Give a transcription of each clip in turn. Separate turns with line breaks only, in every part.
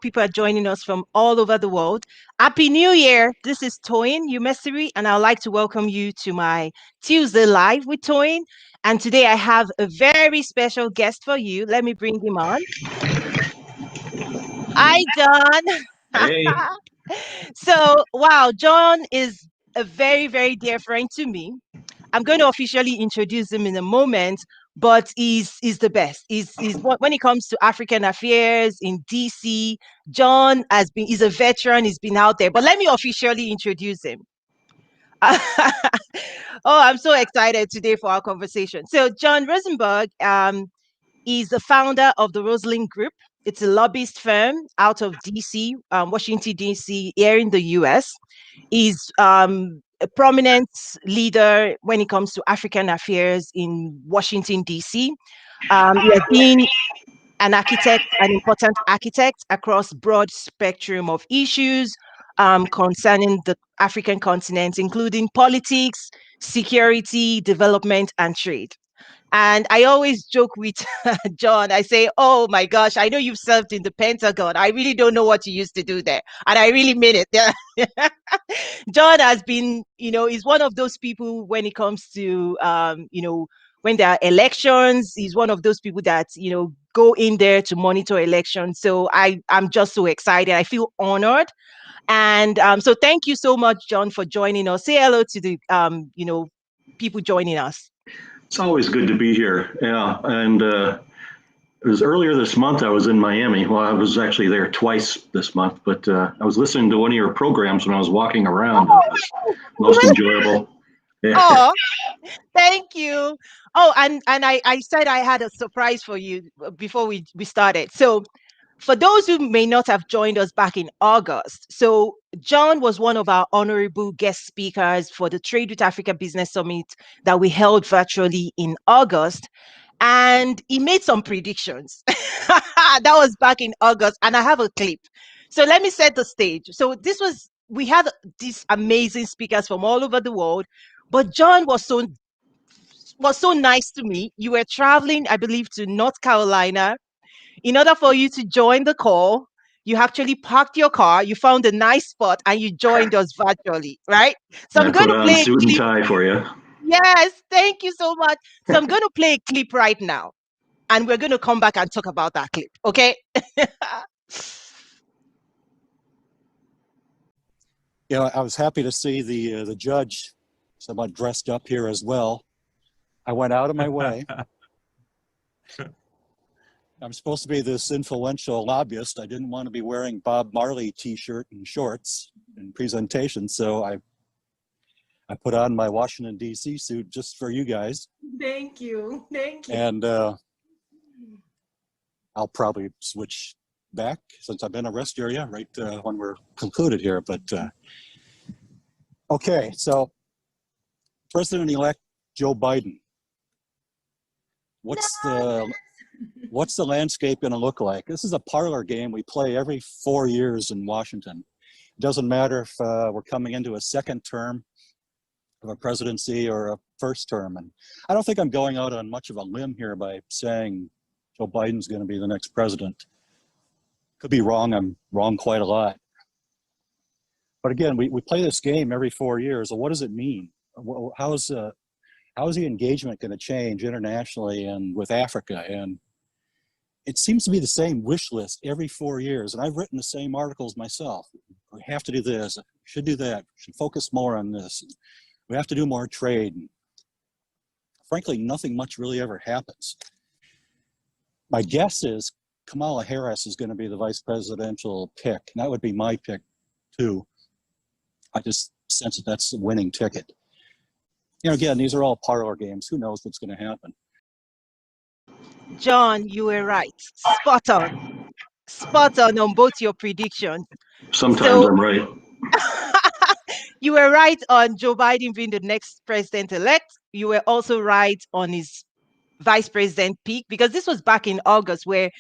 People are joining us from all over the world. Happy New Year. This is Toyin Umesiri, and I'd like to welcome you to my Tuesday Live with Toyin. And today I have a very special guest for you. Let me bring him on. Hi, John.
Hey,
So, wow, John is a very, very dear friend to me. I'm going to officially introduce him in a moment, but he's the best. When it comes to African affairs in DC. John he's a veteran. He's been out there. But let me officially introduce him. Oh, I'm so excited today for our conversation. So John Rosenberg, is the founder of the Rosslyn Group. It's a lobbyist firm out of DC, Washington, DC, here in the US. He's a prominent leader when it comes to African affairs in Washington, DC. He has been an architect, an important architect across broad spectrum of issues concerning the African continent, including politics, security, development, and trade. And I always joke with John. I say, "Oh my gosh, I know you've served in the Pentagon. I really don't know what you used to do there." And I really mean it. Yeah. John has been, he's one of those people when it comes to, when there are elections, he's one of those people that, go in there to monitor elections. So I'm just so excited. I feel honored. And so thank you so much, John, for joining us. Say hello to the, people joining us.
it's always good to be here. Yeah, and it was earlier this month I was in Miami. Well, I was actually there twice this month, but I was listening to one of your programs when I was walking around. It was most enjoyable. Yeah.
Oh, thank you. Oh, and I said I had a surprise for you before we started. So for those who may not have joined us back in August, so John was one of our honorable guest speakers for the Trade with Africa Business Summit that we held virtually in August. And he made some predictions. That was back in August, and I have a clip. So let me set the stage. So we had these amazing speakers from all over the world, but John was so nice to me. You were traveling, I believe, to North Carolina. In order for you to join the call, you actually parked your car, you found a nice spot, and you joined us virtually, right? So
And
I'm
I
going
put
to
on
play a
suit and
clip.
tie for you.
Yes, thank you so much. So I'm going to play a clip right now, and we're going to come back and talk about that clip, okay?
I was happy to see the judge somewhat dressed up here as well. I went out of my way. I'm supposed to be this influential lobbyist. I didn't want to be wearing Bob Marley t-shirt and shorts in presentation, so I put on my Washington D.C. suit just for you guys.
Thank you.
And I'll probably switch back since I'm in a rest area right when we're concluded here. But okay, so President-elect Joe Biden. What's the landscape going to look like? This is a parlor game we play every 4 years in Washington. It doesn't matter if we're coming into a second term of a presidency or a first term. And I don't think I'm going out on much of a limb here by saying Joe Biden's going to be the next president. Could be wrong. I'm wrong quite a lot. But again, we play this game every 4 years. So what does it mean? How is the engagement going to change internationally and with Africa? And it seems to be the same wish list every 4 years. And I've written the same articles myself. We have to do this, should do that, should focus more on this. We have to do more trade. Frankly, nothing much really ever happens. My guess is Kamala Harris is going to be the vice presidential pick. And that would be my pick too. I just sense that that's the winning ticket. Again, these are all parlor games. Who knows what's going to happen?
John, you were right. Spot on. Spot on both your predictions.
Sometimes
So
I'm right.
you were right on Joe Biden being the next president-elect. You were also right on his vice president pick, because this was back in August where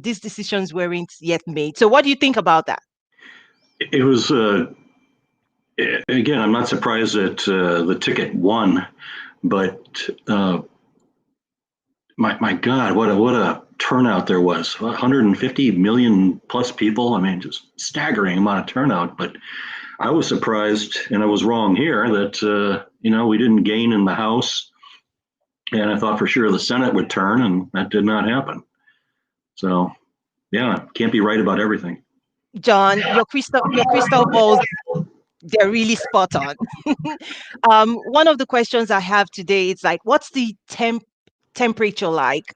these decisions weren't yet made. So what do you think about that?
It was, again, I'm not surprised that the ticket won, but my God, what a turnout there was. 150 million plus people. I mean, just staggering amount of turnout. But I was surprised, and I was wrong here, that we didn't gain in the House, and I thought for sure the Senate would turn, and that did not happen. So, yeah, can't be right about everything.
John, your crystal balls, they're really spot on. One of the questions I have today is like, what's the temperature like,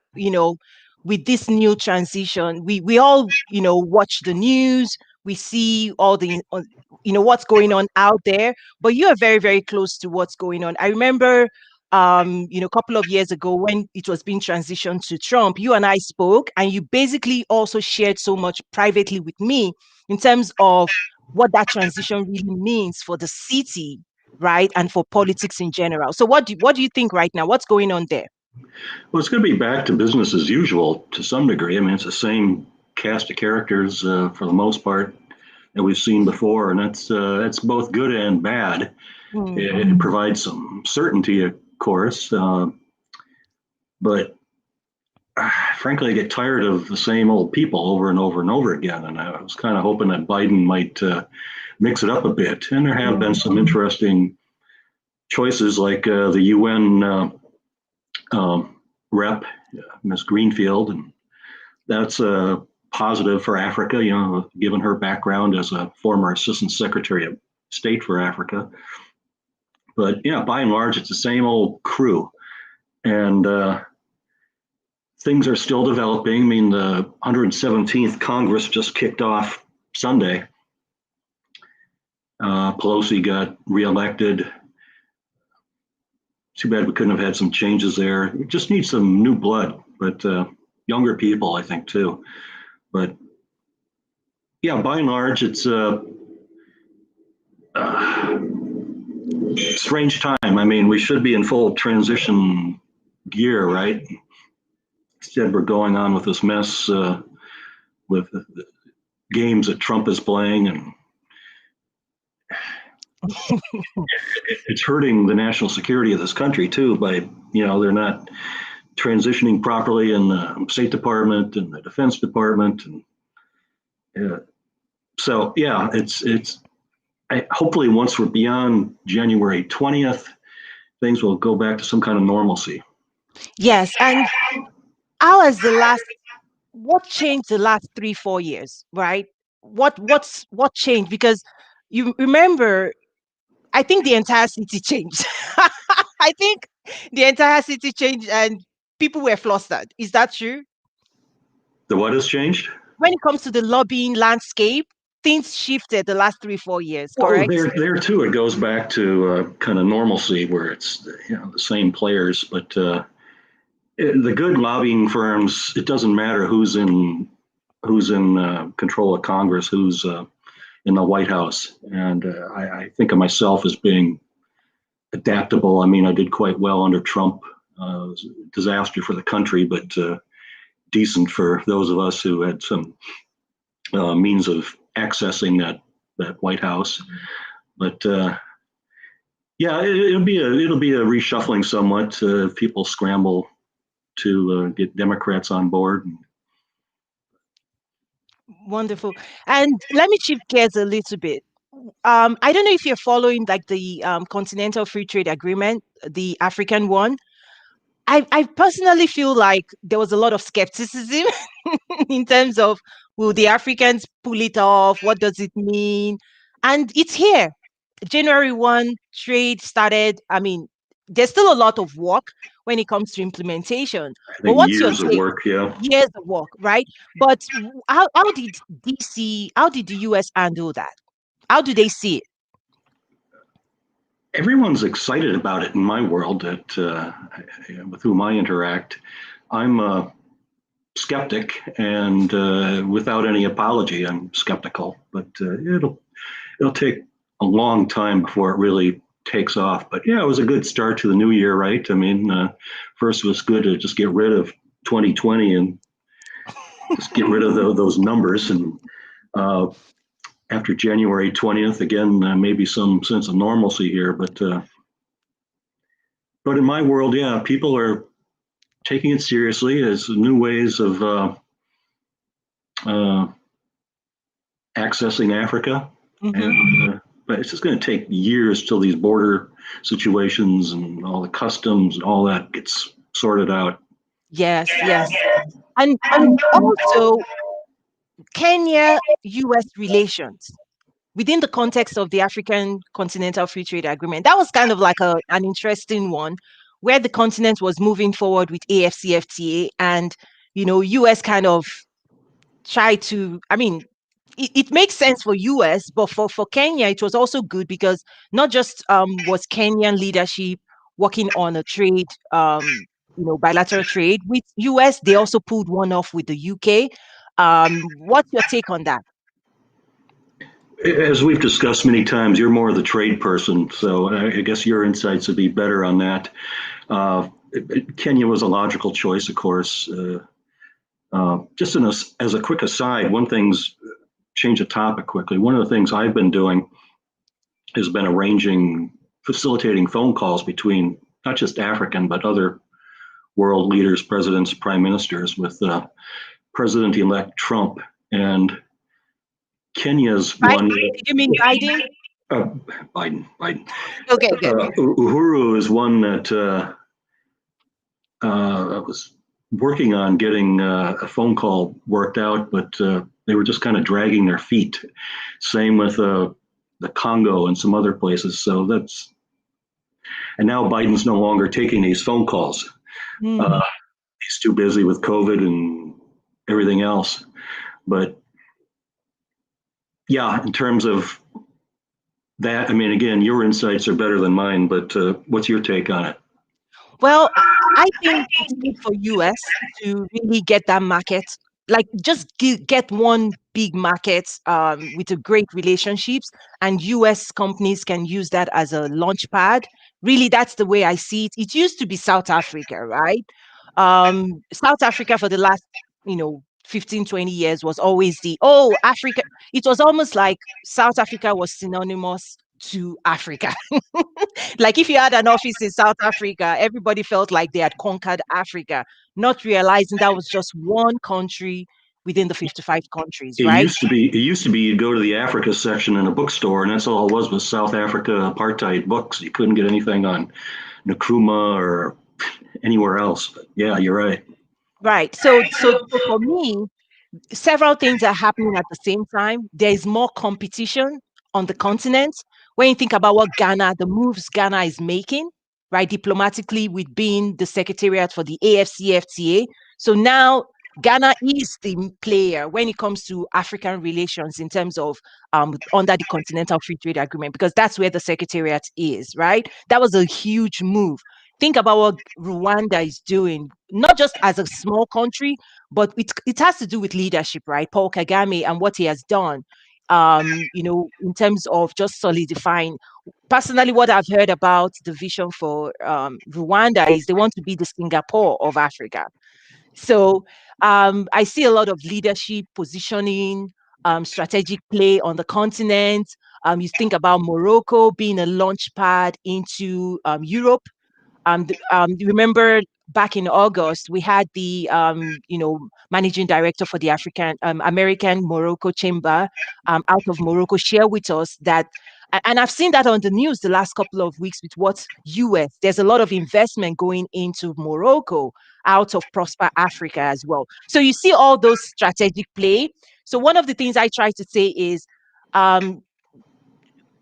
with this new transition? We all, watch the news, we see all the what's going on out there, but you are very, very close to what's going on. I remember a couple of years ago when it was being transitioned to Trump, you and I spoke, and you basically also shared so much privately with me in terms of what that transition really means for the city, right, and for politics in general. So what do you think right now? What's going on there?
Well, it's going to be back to business as usual to some degree. I mean, it's the same cast of characters for the most part that we've seen before, and that's both good and bad. It provides some certainty, of course, but frankly, I get tired of the same old people over and over and over again. And I was kind of hoping that Biden might mix it up a bit. And there have been some interesting choices, like the UN rep, Ms. Greenfield, and that's positive for Africa, given her background as a former Assistant Secretary of State for Africa. But yeah, by and large, it's the same old crew. And things are still developing. I mean, the 117th Congress just kicked off Sunday. Pelosi got reelected. Too bad we couldn't have had some changes there. We just need some new blood, but younger people, I think, too. But yeah, by and large, it's a strange time. I mean, we should be in full transition gear, right? Instead, we're going on with this mess with the games that Trump is playing, and it's hurting the national security of this country too. By they're not transitioning properly in the State Department and the Defense Department, and so yeah, it's. Hopefully, once we're beyond January 20th, things will go back to some kind of normalcy.
Yes, and what changed the last 3-4 years, right? What changed? Because you remember, I think the entire city changed. I think the entire city changed, and people were flustered. Is that true?
The what has changed?
When it comes to the lobbying landscape, things shifted the last 3-4 years, correct?
Well, there too, it goes back to kind of normalcy, where it's the same players, but the good lobbying firms, it doesn't matter who's in control of Congress, who's in the White House, and I think of myself as being adaptable. I mean, I did quite well under Trump. It was a disaster for the country, but decent for those of us who had some means of accessing that White House. But yeah, it'll be a reshuffling somewhat. People scramble to get Democrats on board.
Wonderful. And let me shift gears a little bit. I don't know if you're following like the Continental Free Trade Agreement, the African one. I personally feel like there was a lot of skepticism in terms of, will the Africans pull it off? What does it mean? And it's here. January 1, trade started. I mean, there's still a lot of work when it comes to implementation. But what's your
Years of
take?
work, yeah.
Years of work, right? But how did how did the US handle that? How do they see it?
Everyone's excited about it in my world that with whom I interact. I'm a skeptic, and without any apology, I'm skeptical. But it'll take a long time before it really takes off. But yeah, it was a good start to the new year, right? I mean, first it was good to just get rid of 2020 and just get rid of those numbers. And after January 20th, again, maybe some sense of normalcy here. But in my world, yeah, people are taking it seriously as new ways of accessing Africa. And but it's just going to take years till these border situations and all the customs and all that gets sorted out.
Yes, yes. And also Kenya-US relations within the context of the African Continental Free Trade Agreement. That was kind of like an interesting one where the continent was moving forward with AFCFTA and, US kind of tried to, I mean, it makes sense for US, but for Kenya, it was also good because not just was Kenyan leadership working on a trade, bilateral trade with US, they also pulled one off with the UK. What's your take on that?
As we've discussed many times, you're more of the trade person, so I guess your insights would be better on that. Kenya was a logical choice, of course. Just as a quick aside, change the topic quickly. One of the things I've been doing has been facilitating phone calls between not just African, but other world leaders, presidents, prime ministers, with President-elect Trump. And Kenya's
Biden?
one.
Did you mean Biden?
Biden.
Okay, good.
Uhuru is one that was working on getting a phone call worked out, but they were just kind of dragging their feet. Same with the Congo and some other places. So and now Biden's no longer taking these phone calls. He's too busy with COVID and everything else. But yeah, in terms of that, I mean, again, your insights are better than mine, but what's your take on it?
Well, I think it's good for US to really get that market, like just get one big market with a great relationships, and US companies can use that as a launch pad. Really, that's the way I see it. It used to be South Africa, right? South Africa for the last, 15, 20 years was always Africa. It was almost like South Africa was synonymous to Africa. Like if you had an office in South Africa, everybody felt like they had conquered Africa, not realizing that was just one country within the 55 countries,
It
right?
used to be. It used to be you'd go to the Africa section in a bookstore, and that's all it was South Africa apartheid books. You couldn't get anything on Nkrumah or anywhere else. But yeah, you're right.
Right. So for me, several things are happening at the same time. There is more competition on the continent. When you think about the moves Ghana is making, right, diplomatically, with being the secretariat for the AFCFTA. So now Ghana is the player when it comes to African relations in terms of under the Continental Free Trade Agreement, because that's where the secretariat is, right? That was a huge move. Think about what Rwanda is doing, not just as a small country, but it has to do with leadership, right? Paul Kagame and what he has done, in terms of just solidifying. Personally, what I've heard about the vision for Rwanda is they want to be the Singapore of Africa. So I see a lot of leadership, positioning, strategic play on the continent. You think about Morocco being a launch pad into Europe. You remember back in August, we had the managing director for the American Morocco Chamber out of Morocco share with us that, and I've seen that on the news the last couple of weeks with what US. There's a lot of investment going into Morocco out of Prosper Africa as well. So you see all those strategic play. So one of the things I try to say is, um,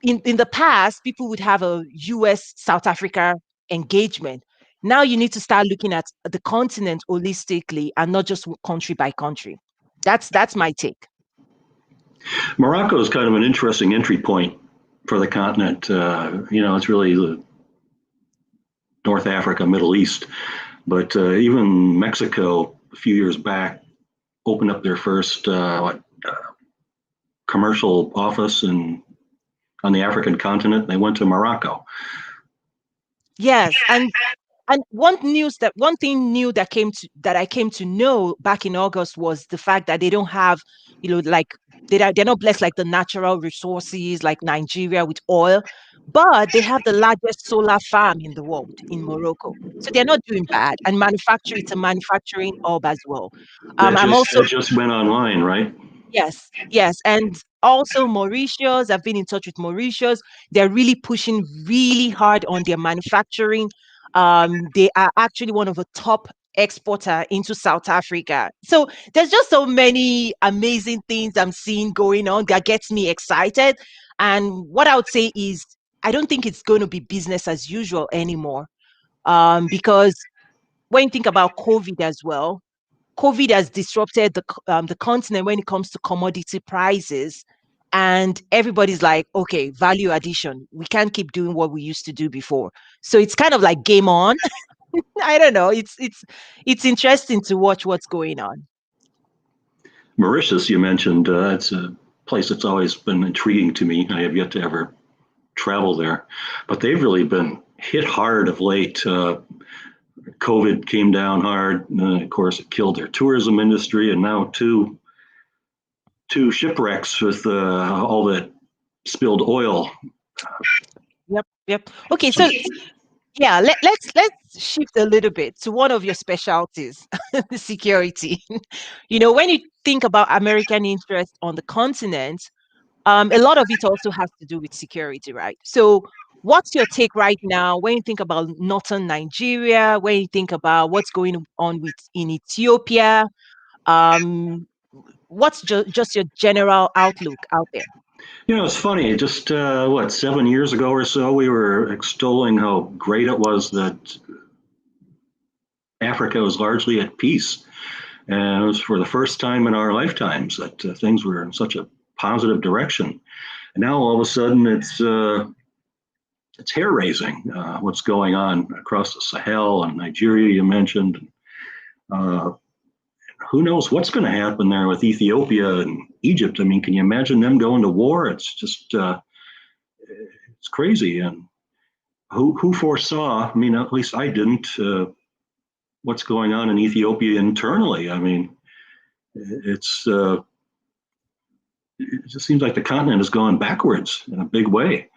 in the past, people would have a US South Africa engagement. Now you need to start looking at the continent holistically and not just country by country. That's my take.
Morocco is kind of an interesting entry point for the continent. It's really the North Africa, Middle East, but even Mexico a few years back opened up their first commercial office on the African continent. They went to Morocco.
Yes, and And one thing new that I came to know back in August was the fact that they don't have, like they're not blessed like the natural resources like Nigeria with oil, but they have the largest solar farm in the world in Morocco. So they're not doing bad. And it's a manufacturing hub as well. I'm also
That just went online, right?
Yes, yes. And also Mauritius, I've been in touch with Mauritius. They're really pushing really hard on their manufacturing. They are actually one of the top exporter into South Africa. So there's just so many amazing things I'm seeing going on that gets me excited. And what I would say is I don't think it's going to be business as usual anymore. Because when you think about COVID as well, COVID has disrupted the continent when it comes to commodity prices, and everybody's like, okay, value addition. We can't keep doing what we used to do before. So it's kind of like game on. I don't know. It's interesting to watch what's going on.
Mauritius, you mentioned, it's a place that's always been intriguing to me. I have yet to ever travel there, but they've really been hit hard of late. COVID came down hard, and of course, it killed their tourism industry, and now two shipwrecks with all the spilled oil.
Yep, yep. Okay, so yeah, let's shift a little bit to one of your specialties, security. When you think about American interest on the continent, a lot of it also has to do with security, right? So, what's your take right now when you think about northern Nigeria? When you think about what's going on in Ethiopia? Um, what's just your general outlook out there?
It's funny. Just 7 years ago or so, we were extolling how great it was that Africa was largely at peace. And it was for the first time in our lifetimes that things were in such a positive direction. And now all of a sudden it's hair raising what's going on across the Sahel and Nigeria, you mentioned. Uh, who knows what's going to happen there with Ethiopia and Egypt? I mean, can you imagine them going to war? It's just, it's crazy. And who foresaw, I mean, at least I didn't, what's going on in Ethiopia internally? I mean, it's, it just seems like the continent has gone backwards in a big way.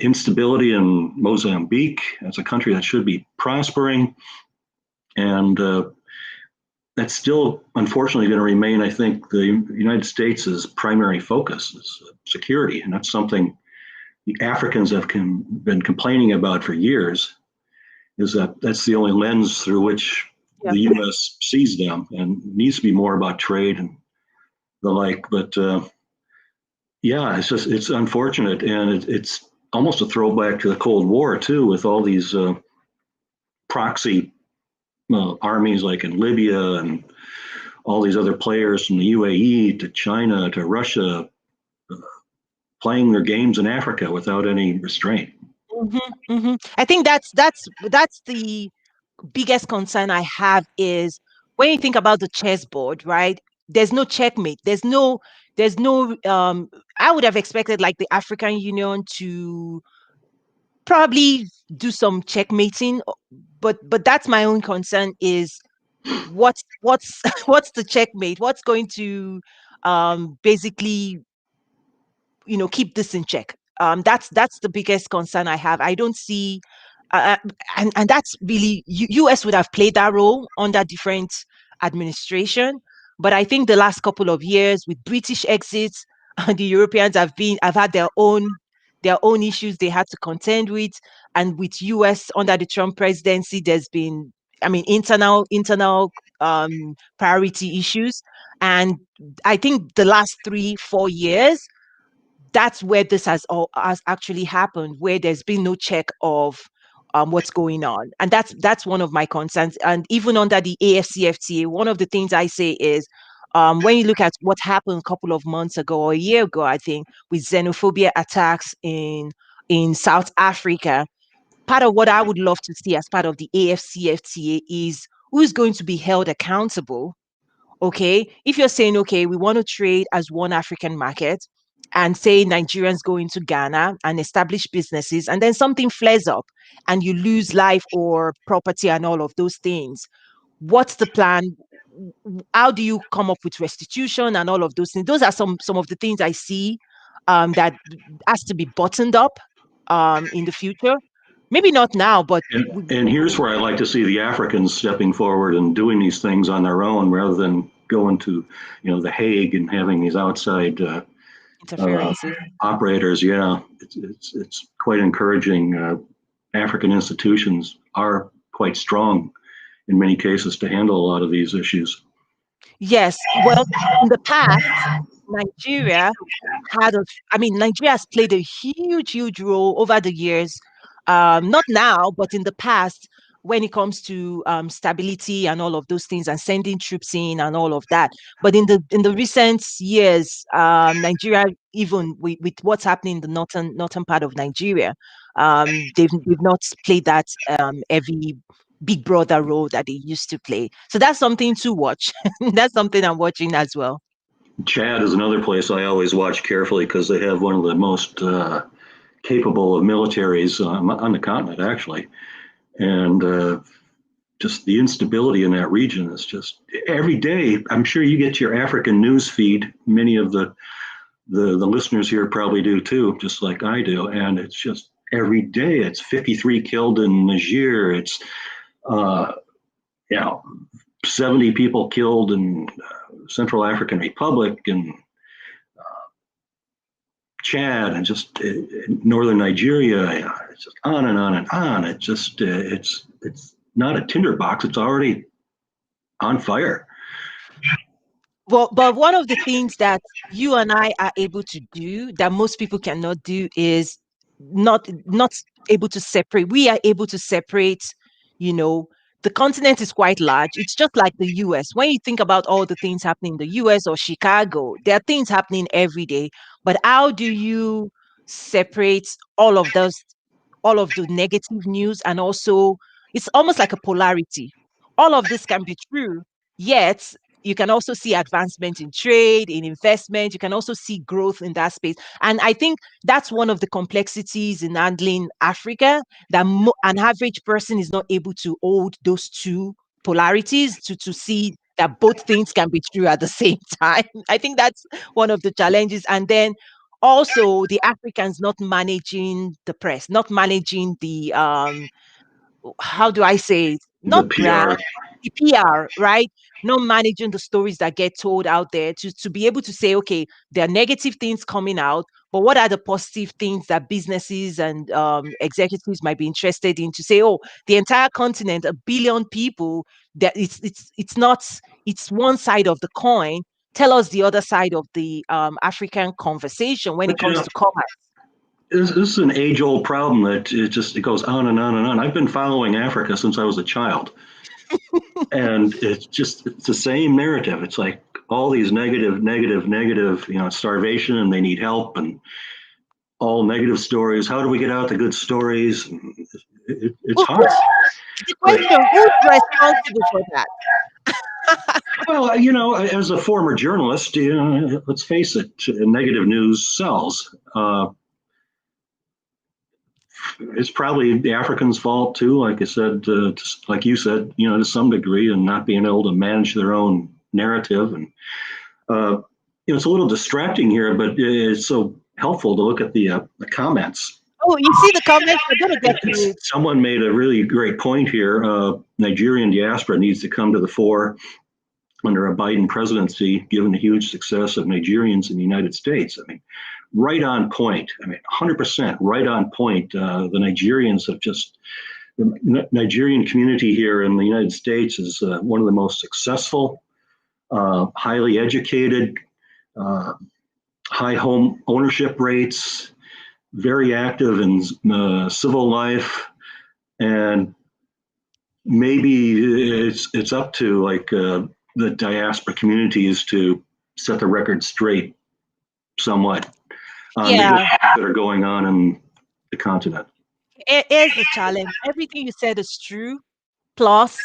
Instability in Mozambique as a country that should be prospering. And that's still, unfortunately, going to remain, I think, the United States' primary focus is security. And that's something the Africans have been complaining about for years, is that that's the only lens through which
Yeah.
the U.S. sees them, and it needs to be more about trade and the like. But yeah, it's unfortunate, and it's almost a throwback to the Cold War too, with all these proxy armies like in Libya and all these other players from the UAE to China to Russia playing their games in Africa without any restraint.
I think that's the biggest concern I have is when you think about the chessboard, right? There's no checkmate. There's no I would have expected like the African Union to probably do some checkmating, but that's my own concern is what's what's the checkmate? What's going to basically keep this in check? That's the biggest concern I have. I don't see and that's really US would have played that role under different administration, but I think the last couple of years with British exits, the Europeans have had their own issues they had to contend with, and with US under the Trump presidency, there's been, I mean, internal priority issues, and I think the last 3-4 years, that's where this has actually happened, where there's been no check of what's going on, and that's one of my concerns. And even under the AFCFTA, one of the things I say is, when you look at what happened a couple of months ago or a year ago, I think, with xenophobia attacks in South Africa, part of what I would love to see as part of the AFCFTA is who's going to be held accountable. Okay, if you're saying, okay, we want to trade as one African market, and say Nigerians go into Ghana and establish businesses, and then something flares up and you lose life or property and all of those things. What's the plan? How do you come up with restitution and all of those things? Those are some of the things I see that has to be buttoned up in the future. Maybe not now, but
And here's where I like to see the Africans stepping forward and doing these things on their own rather than going to, The Hague and having these outside
interferences.
operators. Yeah, it's quite encouraging. African institutions are quite strong in many cases to handle a lot of these issues.
Yes. Well, in the past, Nigeria Nigeria has played a huge, huge role over the years. Not now, but in the past, when it comes to stability and all of those things, and sending troops in and all of that. But in the recent years, Nigeria, even with what's happening in the northern part of Nigeria, they've not played that heavy big brother role that they used to play. So that's something to watch. That's something I'm watching as well.
Chad is another place I always watch carefully because they have one of the most capable of militaries on the continent, actually. And just the instability in that region is just every day. I'm sure you get your African news feed. Many of the listeners here probably do too, just like I do. And it's just every day it's 53 killed in Niger. It's, 70 people killed in Central African Republic and Chad and just northern Nigeria. It's just on and on and on. It just it's not a tinderbox. It's already on fire.
Well, but one of the things that you and I are able to do that most people cannot do is not able to separate. We are able to separate, you know, the continent is quite large. It's just like the US. When you think about all the things happening in the US or Chicago, there are things happening every day. But how do you separate all of those, all of the negative news, and also it's almost like a polarity. All of this can be true, yet you can also see advancement in trade, in investment. You can also see growth in that space. And I think that's one of the complexities in handling Africa, that an average person is not able to hold those two polarities to see that both things can be true at the same time. I think that's one of the challenges. And then also the Africans not managing the press, not managing the how do I say it?
The
Not brand,
PR.
the PR, right? Not managing the stories that get told out there to be able to say, okay, there are negative things coming out, but what are the positive things that businesses and executives might be interested in, to say, oh, the entire continent, 1 billion people, that it's not, it's one side of the coin. Tell us the other side of the African conversation when it
But
comes to commerce.
this is an age-old problem that it goes on and on and on. I've been following Africa since I was a child, and it's the same narrative. It's like all these negative, negative, negative. Starvation, and they need help, and all negative stories. How do we get out the good stories? It's hard.
The question, who's responsible for that?
Well, as a former journalist, let's face it, negative news sells. It's probably the Africans' fault too, like I said, like you said, to some degree, and not being able to manage their own narrative. And it's a little distracting here, but it's so helpful to look at the comments.
Oh, you see the comments? We're going to get to it.
Someone made a really great point here. Nigerian diaspora needs to come to the fore under a Biden presidency, given the huge success of Nigerians in the United States. I mean, right on point. 100% right on point. The Nigerians have the Nigerian community here in the United States is one of the most successful, highly educated, high home ownership rates, very active in civil life, and maybe it's up to the diaspora communities to set the record straight somewhat on the issues that are going on in the continent.
It is the challenge. Everything you said is true. Plus,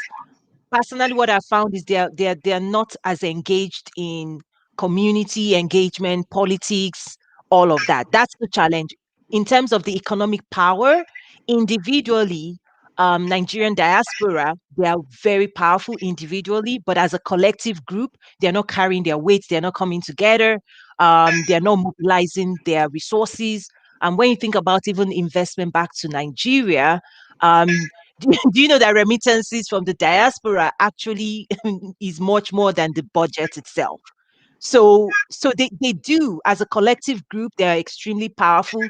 personally, what I found is they're not as engaged in community engagement, politics, all of that. That's the challenge. In terms of the economic power, individually, Nigerian diaspora, they are very powerful individually, but as a collective group, they're not carrying their weight, they're not coming together, they're not mobilizing their resources. And when you think about even investment back to Nigeria, do you know that remittances from the diaspora actually is much more than the budget itself? So they do, as a collective group, they're extremely powerful.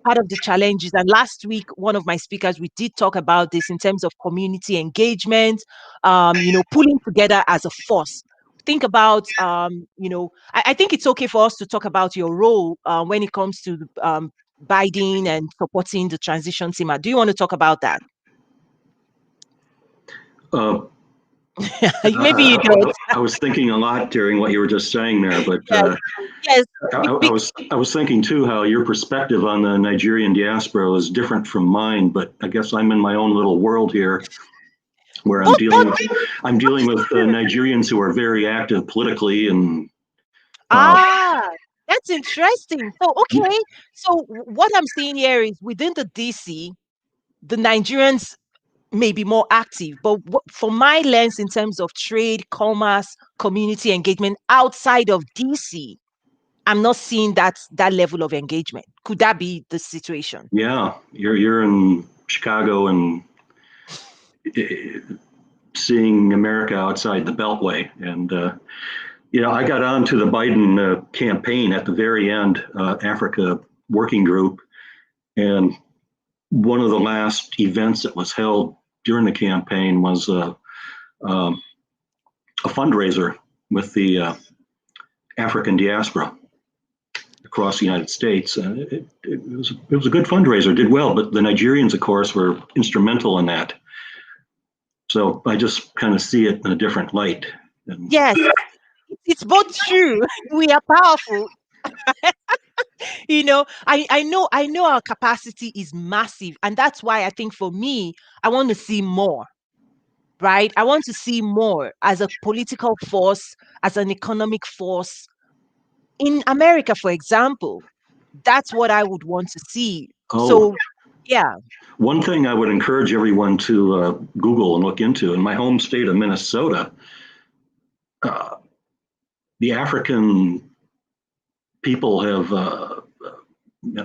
Part of the challenges, and last week, one of my speakers, we did talk about this in terms of community engagement, pulling together as a force. Think about, I think it's okay for us to talk about your role when it comes to Biden and supporting the transition team. Do you want to talk about that?
Uh,
Maybe you don't.
I was thinking a lot during what you were just saying there, but
Yes, yes.
I was thinking too how your perspective on the Nigerian diaspora was different from mine. But I guess I'm in my own little world here, where
Both, both,
I'm dealing with
both.
Nigerians who are very active politically, and uh,
Ah, that's interesting. So, okay. So, what I'm seeing here is within the DC, the Nigerians may be more active, but for my lens in terms of trade, commerce, community engagement outside of DC, I'm not seeing that level of engagement. Could that be the situation?
yeah, you're in Chicago and seeing America outside the Beltway, and I got onto the Biden campaign at the very end, Africa Working Group, and one of the last events that was held during the campaign was a fundraiser with the African diaspora across the United States. It was a good fundraiser, did well, but the Nigerians, of course, were instrumental in that. So I just kind of see it in a different light. And
Yes, it's both true. We are powerful. I know our capacity is massive, and that's why I think for me, I want to see more. Right? I want to see more as a political force, as an economic force in America, for example. That's what I would want to see.
oh,
So, yeah.
one thing I would encourage everyone to Google and look into in my home state of Minnesota, uh, the African people have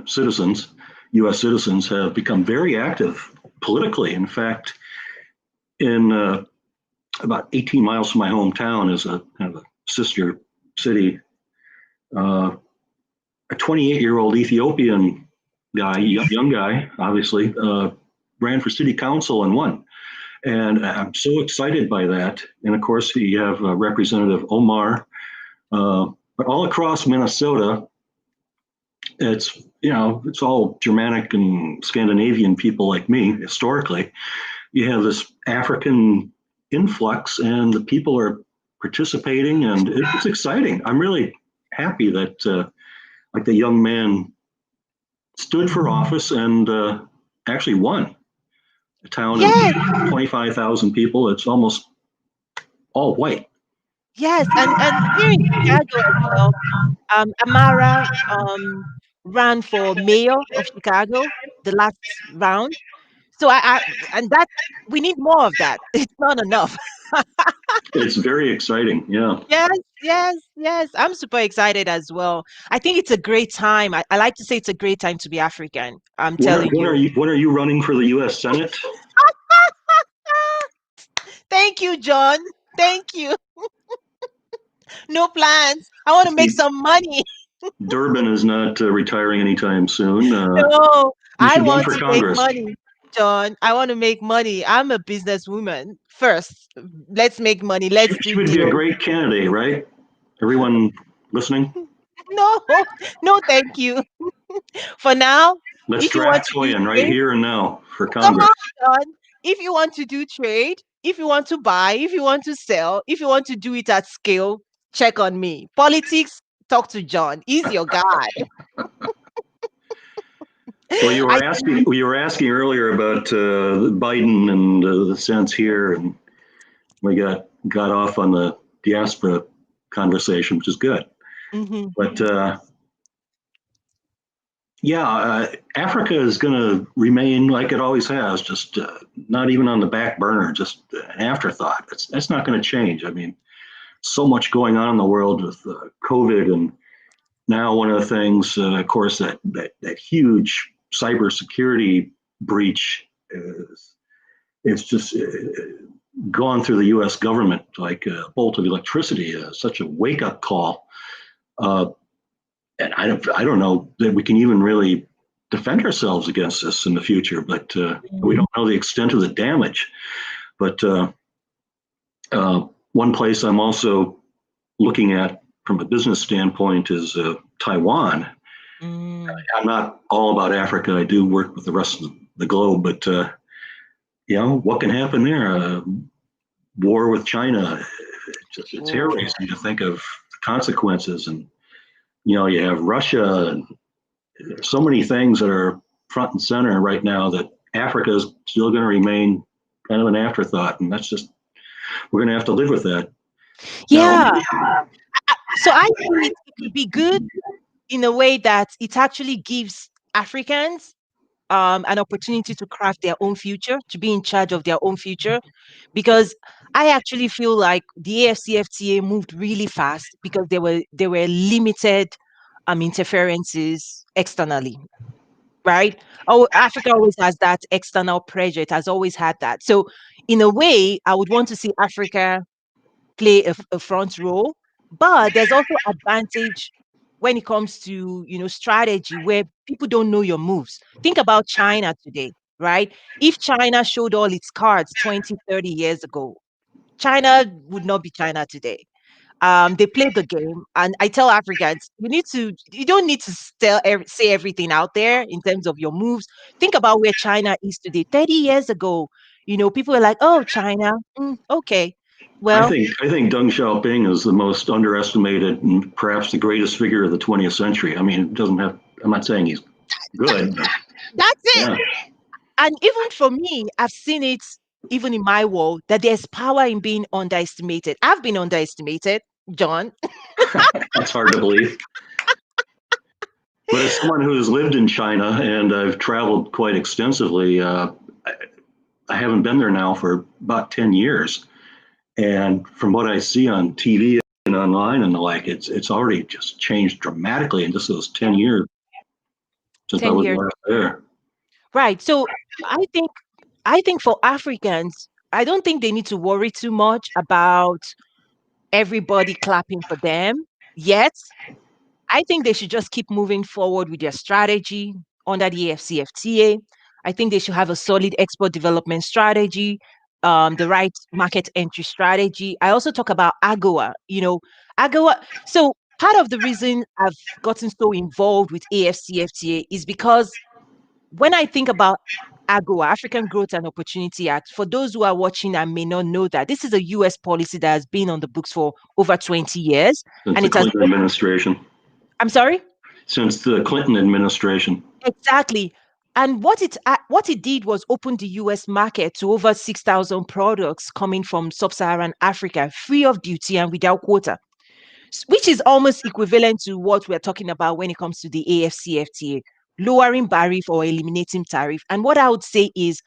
citizens, U.S. citizens, have become very active politically. In fact, in about 18 miles from my hometown is a kind of a sister city. A 28-year-old Ethiopian guy, young guy, obviously, ran for city council and won. And I'm so excited by that. And of course, you have Representative Omar. But all across Minnesota, it's all Germanic and Scandinavian people like me historically. You have this African influx, and the people are participating, and it's exciting. I'm really happy that like the young man stood for office and actually won. A town of
Yes,
25,000 people. It's almost all white.
yes. And here in Chicago as well, Amara ran for mayor of Chicago the last round. So and that we need more of that. It's not enough.
It's very exciting. Yeah.
Yes, yes, yes. I'm super excited as well. I think it's a great time. I like to say it's a great time to be African. I'm telling you.
When are you running for the U.S. Senate?
Thank you, John. Thank you. No plans. I want to make
See,
some money.
Durbin is not retiring anytime soon.
No,
You
I
should run
want
for
to make
Congress.
money, John. I want to make money. I'm a businesswoman. First, let's make money. Let's
She
do
would be a
deals.
great candidate, right? Everyone listening?
No, no, thank you. For now,
Let's
if you want
draft
to do
Toyin right
trade,
here and now for
come
Congress.
on, John. If you want to do trade, if you want to buy, if you want to sell, if you want to do it at scale, check on me. Politics, talk to John. He's your guy.
Well,
I
you were asking earlier about Biden and the sense here, and we got off on the diaspora conversation, which is good.
Mhm.
But Yeah, Africa is going to remain like it always has, just not even on the back burner, just an afterthought. That's not going to change. I mean, so much going on in the world with COVID, and now one of the things, of course, that huge cybersecurity breach is it's just gone through the U.S. government like a bolt of electricity, such a wake up call. Uh, and I don't know that we can even really defend ourselves against this in the future, but we don't know the extent of the damage. But one place I'm also looking at from a business standpoint is Taiwan.
Mm.
I'm not all about Africa. I do work with the rest of the globe, but what can happen there? War with China. It's hair
Oh.
raising to think of the consequences, and you have Russia, and there's so many things that are front and center right now that Africa is still going to remain kind of an afterthought, and that's just we're going to have to live with that.
Yeah.
Now,
So I think it could be good in a way that it actually gives Africans an opportunity to craft their own future, to be in charge of their own future. Because I actually feel like the AFCFTA moved really fast because there were limited interferences externally, right? Oh, Africa always has that external pressure. It has always had that. So in a way, I would want to see Africa play a front role, but there's also advantage when it comes to strategy where people don't know your moves. Think about China today, right? If China showed all its cards 20, 30 years ago, China would not be China today. They play the game, and I tell Africans, you don't need to say everything out there in terms of your moves. Think about where China is today. 30 years ago, people were like, "Oh, China, okay,
I
well."
think I think Deng Xiaoping is the most underestimated and perhaps the greatest figure of the 20th century. I mean, it doesn't have. I'm not saying he's good, but
That's it.
yeah,
And even for me, I've seen it even in my world that there's power in being underestimated. I've been underestimated, John.
that's hard to believe. But as someone who has lived in China and I've traveled quite extensively, I haven't been there now for about 10 years. And from what I see on TV and online and the like, it's already just changed dramatically in just those 10 years since I
10
was
years.
last there.
Right. So I think for Africans, I don't think they need to worry too much about everybody clapping for them yet. I think they should just keep moving forward with their strategy under the AFCFTA. I think they should have a solid export development strategy, the right market entry strategy. I also talk about AGOA. AGOA. So part of the reason I've gotten so involved with AFCFTA is because when I think about AGOA, African Growth and Opportunity Act, for those who are watching and may not know that, this is a US policy that has been on the books for over 20 years.
Since
And
the
it has,
Clinton administration.
I'm sorry?
Since the Clinton administration.
Exactly. And what it did was open the US market to over 6,000 products coming from sub-Saharan Africa, free of duty and without quota, which is almost equivalent to what we're talking about when it comes to the AFCFTA, lowering tariff or eliminating tariff. And what I would say is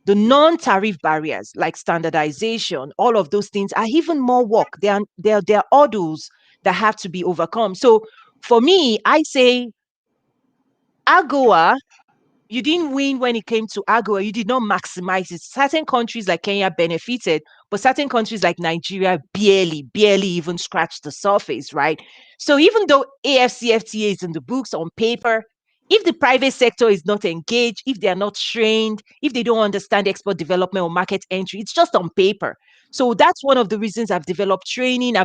the non-tariff barriers like standardization, all of those things are even more work. They are hurdles that have to be overcome. So for me, I say AGOA, you didn't win when it came to AGOA. You did not maximize it. Certain countries like Kenya benefited, but certain countries like Nigeria barely even scratched the surface, right? So even though AFCFTA is in the books on paper, if the private sector is not engaged, if they are not trained, if they don't understand export development or market entry, it's just on paper. So that's one of the reasons I've developed training.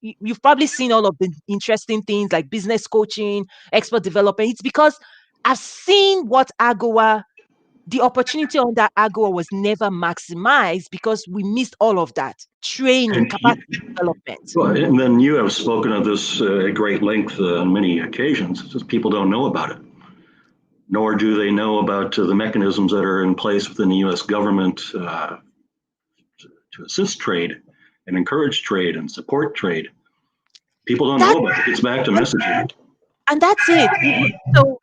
You've probably seen all of the interesting things like business coaching, export development. It's because I've seen what AGOA, the opportunity under AGOA was never maximized because we missed all of that training,
And,
capacity development.
and then you have spoken of this at great length on many occasions. It's just people don't know about it, nor do they know about the mechanisms that are in place within the U.S. government to assist trade and encourage trade and support trade. People don't
That
know about it. It's back to messaging.
and that's it. So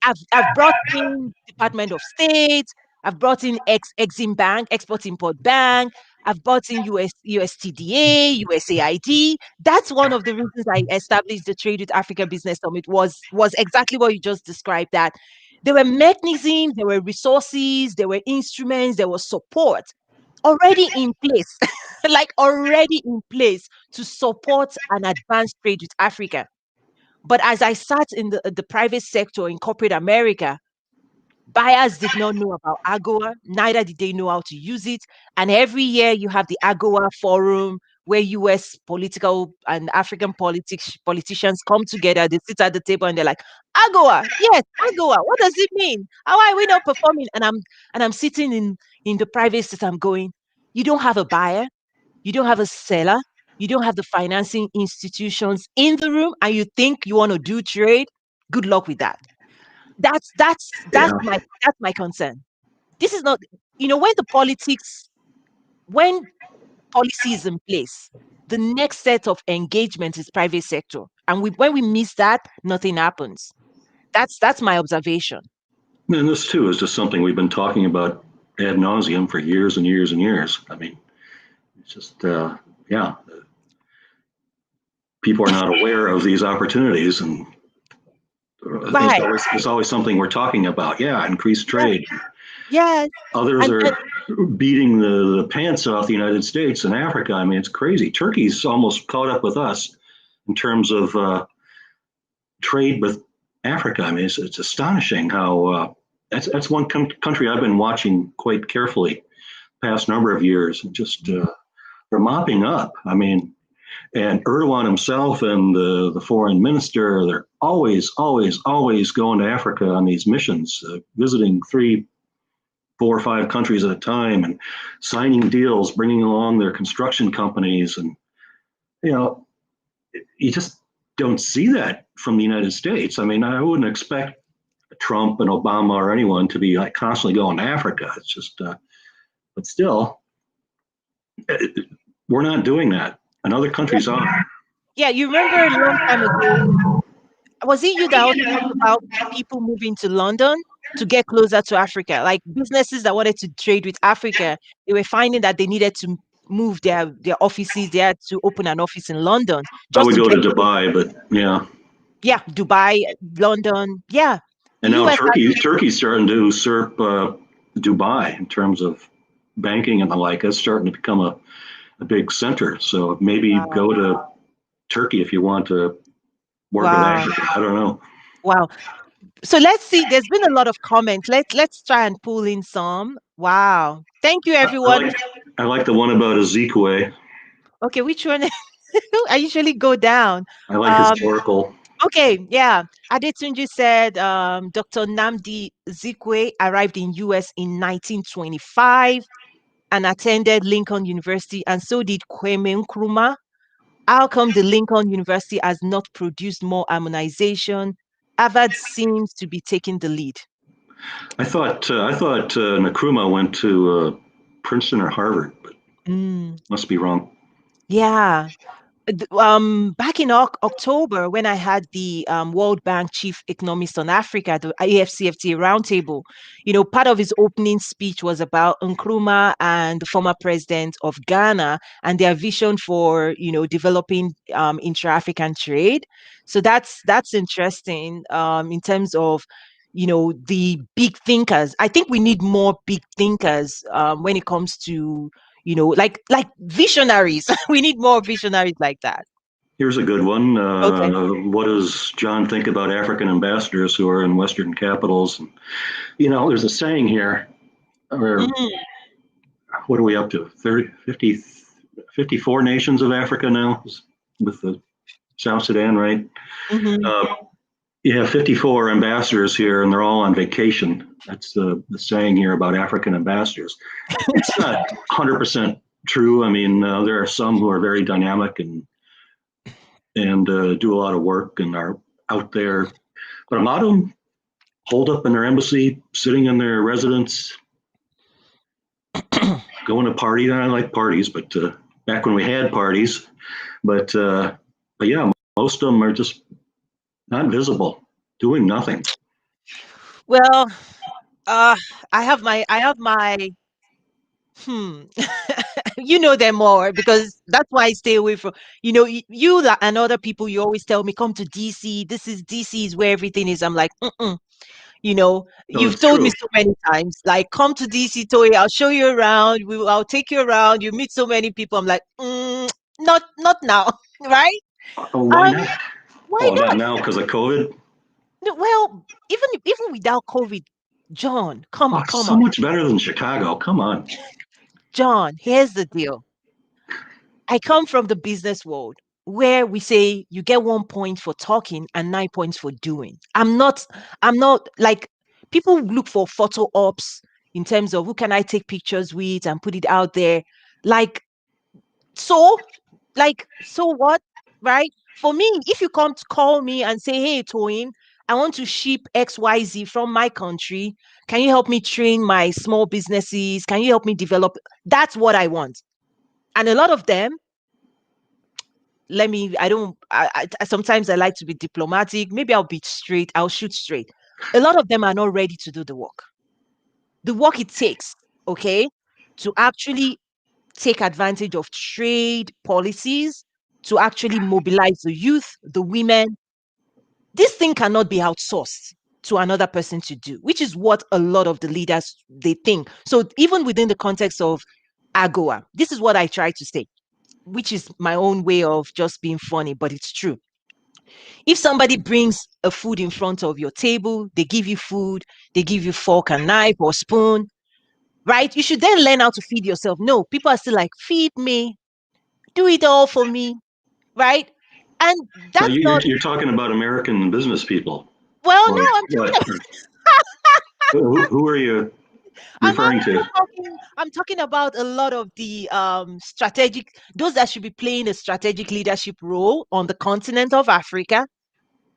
I've brought in Department of State. I've brought in Exim Bank, Export Import Bank. I've brought in USTDA, USAID. That's one of the reasons I established the Trade with Africa Business Summit was exactly what you just described. That there were mechanisms, there were resources, there were instruments, there was support already in place, like already in place to support and advance trade with Africa. But as I sat in the private sector in corporate America, buyers did not know about AGOA, neither did they know how to use it. And every year you have the AGOA Forum where US political and African politicians come together, they sit at the table and they're like, AGOA, yes, AGOA, what does it mean? How are we not performing? And I'm sitting in the private sector, I'm going, you don't have a buyer, you don't have a seller, you don't have the financing institutions in the room, and you think you want to do trade. Good luck with that. That's that's
Yeah.
that's my that's my concern. This is not, when the politics, when policy is in place, the next set of engagement is private sector, and when we miss that, nothing happens. That's my observation.
And this too is just something we've been talking about ad nauseum for years and years and years. I mean, it's just, yeah, people are not aware of these opportunities, and
Right.
it's always something we're talking about. Yeah, increased trade.
Yes.
Others
And,
are beating the pants off the United States and Africa. I mean, it's crazy. Turkey's almost caught up with us in terms of trade with Africa. I mean, it's astonishing how that's one country I've been watching quite carefully past number of years. Just they're mopping up. I mean, and Erdogan himself and the foreign minister, they're always going to Africa on these missions, visiting 3, 4, 5 countries at a time and signing deals, bringing along their construction companies. And, you just don't see that from the United States. I mean, I wouldn't expect Trump and Obama or anyone to be like constantly going to Africa. It's just, but still, we're not doing that. And other countries are.
yeah, you remember a long time ago, was it you that also talked about people moving to London to get closer to Africa? Like businesses that wanted to trade with Africa, they were finding that they needed to move their offices. They had to open an office in London
I
just
would
to
go to
get,
Dubai, but yeah.
yeah, Dubai, London. Yeah. The
And now
US has,
Turkey's starting to usurp Dubai in terms of banking and the like. It's starting to become a big center. So maybe
wow.
go to Turkey if you want to work with
Wow.
Africa. I don't know.
Wow. So let's see. There's been a lot of comments. Let's try and pull in some. Wow. Thank you,
I
everyone.
like I like the one about Ezekwe.
Okay, which one? I usually go down.
I like
Um,
historical.
Okay, yeah. Adetunji said Dr. Namdi Zikwe arrived in US in 1925 and attended Lincoln University, and so did Kwame Nkrumah. How come the Lincoln University has not produced more harmonization? Harvard seems to be taking the lead.
I thought Nkrumah went to Princeton or Harvard, but must be wrong.
Yeah. Back in October, when I had the World Bank chief economist on Africa, the AFCFTA roundtable, part of his opening speech was about Nkrumah and the former president of Ghana and their vision for, developing intra-African trade. So that's interesting in terms of, the big thinkers. I think we need more big thinkers when it comes to like visionaries. We need more visionaries like that.
Here's a good one.
Okay.
What does John think about African ambassadors who are in Western capitals? And, there's a saying here, where, what are we up to? 30, 50, 54 nations of Africa now with the South Sudan, right? You have 54 ambassadors here, and they're all on vacation. That's the saying here about African ambassadors. It's not 100% true. I mean, there are some who are very dynamic and do a lot of work and are out there, but a lot of them hold up in their embassy, sitting in their residence, going to party. I like parties, but back when we had parties, but yeah, most of them are just not visible, doing nothing.
Well, uh, I have my hmm. You know them more because that's why I stay away from. And other people. You always tell me, come to DC. DC is where everything is. I'm like, mm-mm.
No,
You've
it's
told me
true.
so many times, like, come to DC, Toy. I'll show you around. I'll take you around. You meet so many people. I'm like, not now, right?
Oh, why
Um,
not?
why
Oh, not
not?
now because of COVID.
No, well, even without COVID, John, come
Oh,
come
so
on,
much better than Chicago. Come on.
John. Here's the deal. I come from the business world where we say you get 1 point for talking and 9 points for doing. I'm not like people look for photo ops in terms of who can I take pictures with and put it out there. Like, so, so what? Right? For me, if you come to call me and say, hey, Toyin, I want to ship XYZ from my country. Can you help me train my small businesses? Can you help me develop? That's what I want. And a lot of them, let me I don't sometimes I like to be diplomatic. Maybe I'll shoot straight. A lot of them are not ready to do the work it takes, okay, to actually take advantage of trade policies, to actually mobilize the youth, the women. This thing cannot be outsourced to another person to do, which is what a lot of the leaders they think. So even within the context of AGOA, this is what I try to say, which is my own way of just being funny, but it's true. If somebody brings a food in front of your table, they give you food, they give you fork and knife or spoon, right? You should then learn how to feed yourself. No, people are still like, feed me, do it all for me, right? And
Now
that's not,
you're talking about American business people,
well, no,
or
I'm
what?
talking
Or who are you
I'm
referring to?
also talking about a lot of the strategic, those that should be playing a strategic leadership role on the continent of Africa,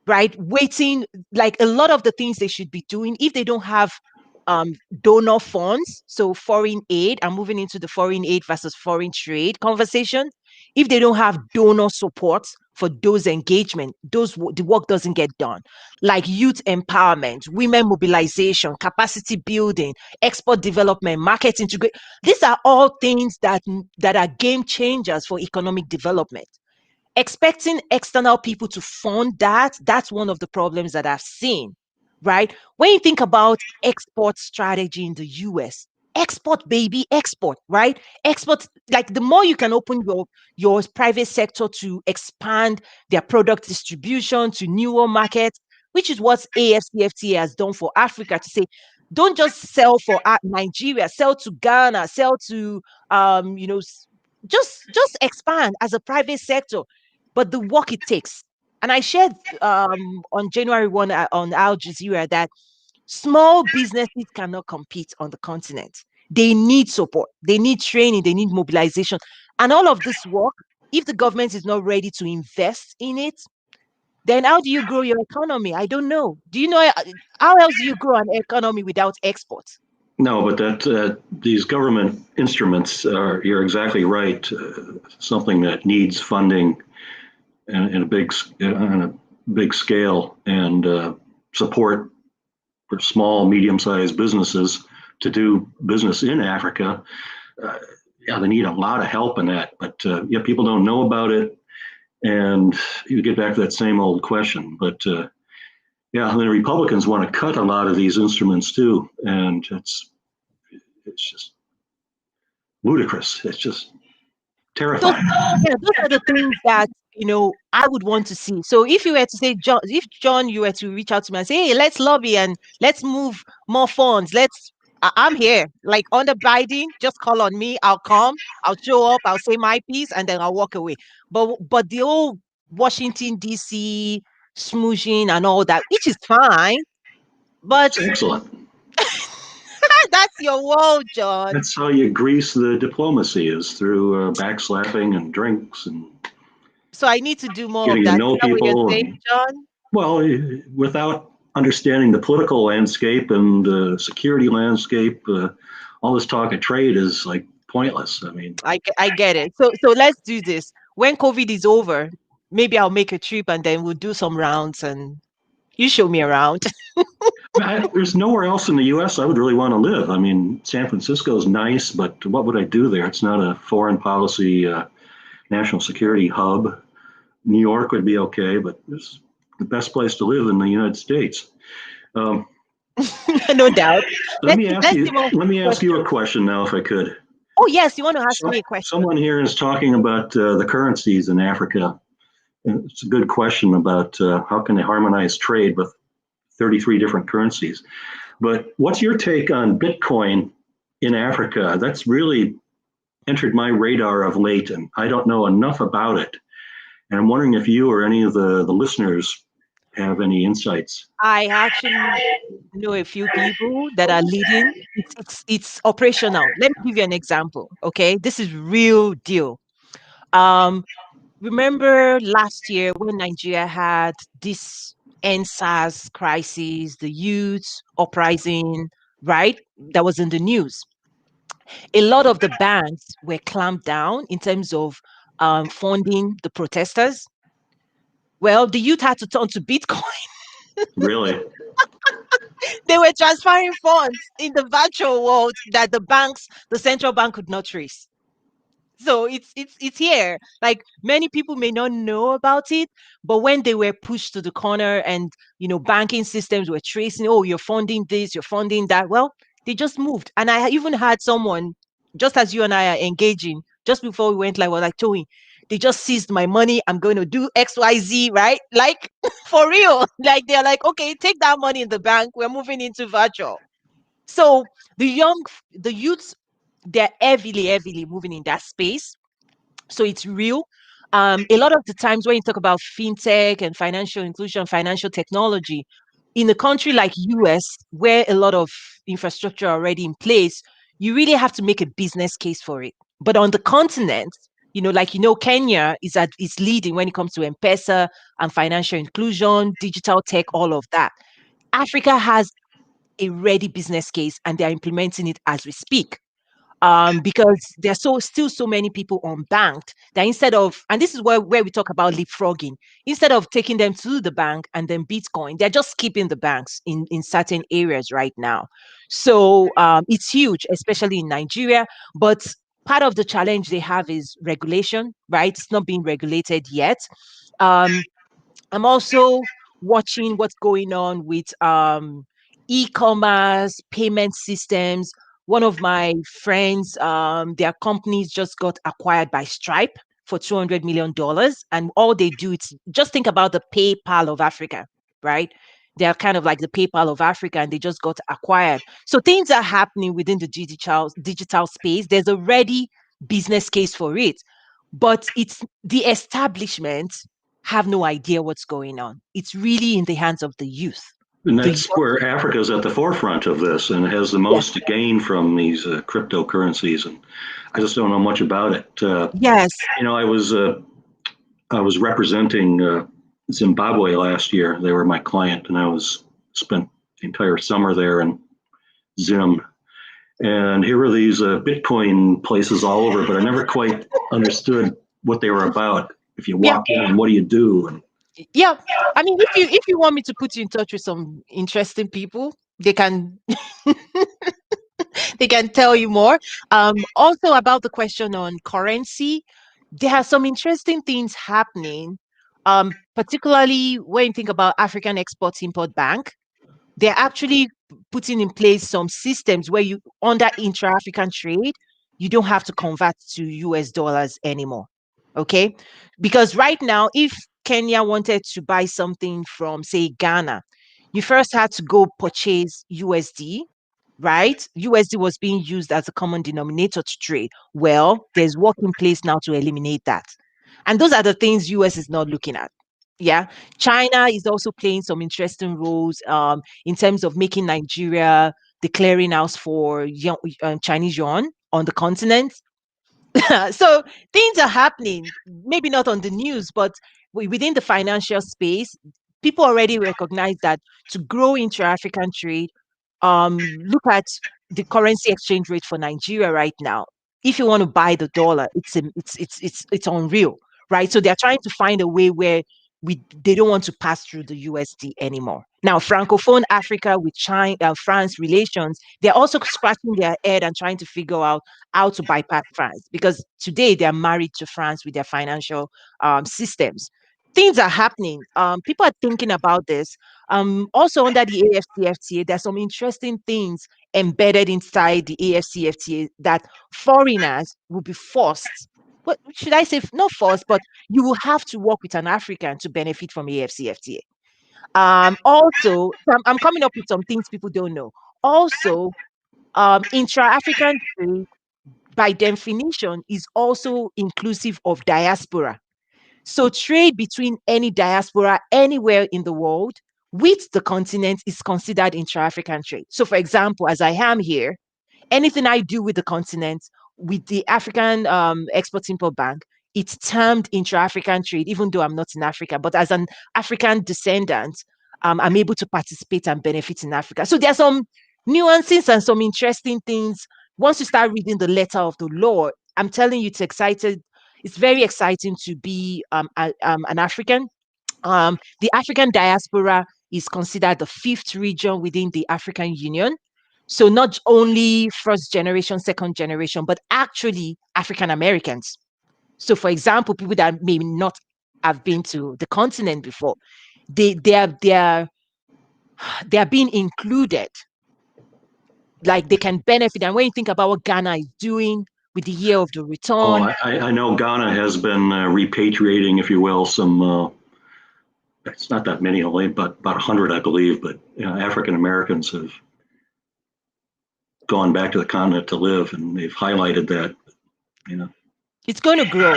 right? Waiting, like a lot of the things they should be doing if they don't have um donor funds, so foreign aid. I'm moving into the foreign aid versus foreign trade conversation. If they don't have donor support for those engagement, the work doesn't get done. Like youth empowerment, women mobilization, capacity building, export development, market integration. These are all things that are game changers for economic development. Expecting external people to fund that's one of the problems that I've seen, right? When you think about export strategy in the US, export, baby, export, right? Export, like the more you can open your private sector to expand their product distribution to newer markets, which is what AFCFTA has done for Africa, to say, don't just sell for Nigeria, sell to Ghana, sell to um, you know, just expand as a private sector, but the work it takes. And I shared on January 1 on Al Jazeera that small businesses cannot compete on the continent. They need support, they need training, they need mobilization. And all of this work, if the government is not ready to invest in it, then how do you grow your economy? I don't know. Do you know how else do you grow an economy without exports?
No, but that these government instruments are. You're exactly right. Something that needs funding on a big scale and support for small, medium-sized businesses to do business in Africa. Uh, yeah, they need a lot of help in that, but yeah, people don't know about it, and you get back to that same old question. But yeah, the Republicans want to cut a lot of these instruments too, and it's just ludicrous. It's just
Those,
terrifying.
yeah, those are the things that I would want to see. So if you were to say, John, if John, you were to reach out to me and say, hey, let's lobby and let's move more funds. I'm here. Like under Biden, just call on me. I'll come. I'll show up. I'll say my piece, and then I'll walk away. But the old Washington D.C. smooshing and all that, which is fine, but
It's excellent.
that's your world, John.
That's how you grease the diplomacy is through backslapping and drinks and
So I need to do more of
getting to
that. Is
know
that what you're
people.
saying,
And
John?
well, without understanding the political landscape and the security landscape, all this talk of trade is like pointless. I mean,
I get it. So let's do this. When COVID is over, maybe I'll make a trip and then we'll do some rounds and you show me around.
There's nowhere else in the U.S. I would really want to live. I mean, San Francisco is nice, but what would I do there? It's not a foreign policy, national security hub. New York would be okay, but it's the best place to live in the United States. Um,
No doubt.
let me ask
Let's
you.
see more
Let me ask you a
questions.
question now, if I could.
Oh yes, you want to ask me a question?
Someone here is talking about the currencies in Africa. And it's a good question about how can they harmonize trade with 33 different currencies. But what's your take on Bitcoin in Africa? That's really entered my radar of late, and I don't know enough about it. And I'm wondering if you or any of the listeners have any insights.
I actually know a few people that are leading. It's operational. Let me give you an example. Okay, this is real deal. Um, Remember last year when Nigeria had this NSAS crisis, the youth uprising, right? That was in the news. A lot of the banks were clamped down in terms of funding the protesters. Well, the youth had to turn to Bitcoin.
Really?
They were transferring funds in the virtual world that the banks, the central bank could not trace. So it's here. Like many people may not know about it, but when they were pushed to the corner and banking systems were tracing, oh, you're funding this, you're funding that. Well, they just moved. And I even had someone, just as you and I are engaging, just before we went live, was like, Toey, they just seized my money. I'm going to do XYZ, right? Like for real. Like they're like, okay, take that money in the bank. We're moving into virtual. So the youths, they're heavily moving in that space. So it's real. A lot of the times when you talk about fintech and financial inclusion, financial technology, in a country like US, where a lot of infrastructure are already in place, you really have to make a business case for it. But on the continent, Kenya is leading when it comes to M-Pesa and financial inclusion, digital tech, all of that. Africa has a ready business case and they're implementing it as we speak. Because there's still so many people unbanked that instead of, and this is where we talk about leapfrogging, instead of taking them to the bank and then Bitcoin, they're just skipping the banks in certain areas right now. So it's huge, especially in Nigeria. But part of the challenge they have is regulation, right? It's not being regulated yet. Um, I'm also watching what's going on with e-commerce, payment systems. One of my friends, their companies just got acquired by Stripe for $200 million. And all they do is just think about the PayPal of Africa, right? They're kind of like the PayPal of Africa and they just got acquired. So things are happening within the digital space. There's a ready business case for it. But it's the establishment have no idea what's going on. It's really in the hands of the youth.
And
The
that's where Africa is at the forefront of this and has the
Yes.
most to gain from these cryptocurrencies. And I just don't know much about it.
Yes.
I was representing Zimbabwe last year. They were my client, and spent the entire summer there in Zim. And here were these Bitcoin places all over, but I never quite understood what they were about. If you
Yeah.
walk in, what do you do? And
Yeah. I mean, if you want me to put you in touch with some interesting people, they can they can tell you more. Also about the question on currency, there are some interesting things happening. Particularly when you think about African Export Import Bank, they're actually putting in place some systems where you under intra-African trade, you don't have to convert to US dollars anymore. Okay. Because right now, if Kenya wanted to buy something from, say, Ghana, you first had to go purchase USD, right? USD was being used as a common denominator to trade. Well, there's work in place now to eliminate that. And those are the things US is not looking at. Yeah. China is also playing some interesting roles in terms of making Nigeria the clearinghouse for Chinese yuan on the continent. So things are happening, maybe not on the news, but within the financial space, people already recognize that to grow intra-African trade, look at the currency exchange rate for Nigeria right now. If you want to buy the dollar, it's unreal, right? So they're trying to find a way where they don't want to pass through the USD anymore. Now, Francophone Africa with China, France relations, they're also scratching their head and trying to figure out how to bypass France, because today they're married to France with their financial systems. Things are happening. People are thinking about this. Also under the AFCFTA, there's some interesting things embedded inside the AFCFTA that foreigners will be forced. What should I say? Not forced, but you will have to work with an African to benefit from AFCFTA. Also, I'm coming up with some things people don't know. Also, intra-African trade, by definition, is also inclusive of diaspora. So trade between any diaspora anywhere in the world with the continent is considered intra-African trade. So, for example, as I am here, anything I do with the continent, with the African Export-Import Bank, it's termed intra-African trade, even though I'm not in Africa. But as an African descendant, I'm able to participate and benefit in Africa. So there are some nuances and some interesting things. Once you start reading the letter of the law, I'm telling you, it's excited. It's very exciting to be an African. The African diaspora is considered the fifth region within the African Union. So not only first generation, second generation, but actually African Americans. So, for example, people that may not have been to the continent before, they are being included. Like they can benefit. And when you think about what Ghana is doing with the year of the
Oh,
return,
I know Ghana has been repatriating, if you will, some. It's not that many, only but about 100, I believe. But African Americans have gone back to the continent to live, and they've highlighted that. You know.
it's going to grow.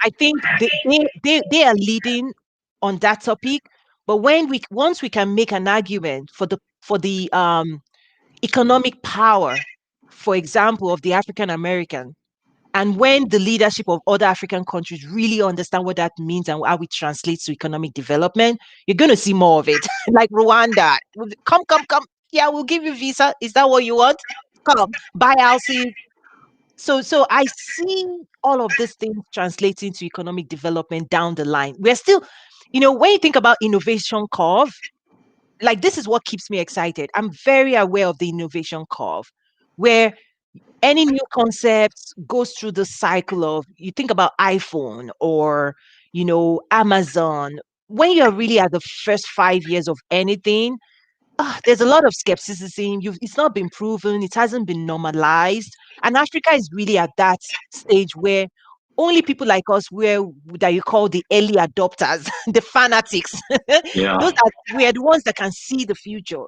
I think they are leading on that topic. But once we can make an argument for the economic power, for example, of the African American, and when the leadership of other African countries really understand what that means and how it translates to economic development, you're going to see more of it. Like Rwanda, come. Yeah, we'll give you visa. Is that what you want? Come, buy houses. So I see all of these things translating to economic development down the line. We're still, when you think about innovation curve, like this is what keeps me excited. I'm very aware of the innovation curve, where any new concept goes through the cycle of, you think about iPhone or Amazon. When you're really at the first 5 years of anything, there's a lot of skepticism. It's not been proven, it hasn't been normalized, and Africa is really at that stage where only people like us, where that you call the early adopters, the fanatics,
Yeah.
those are we are the ones that can see the future.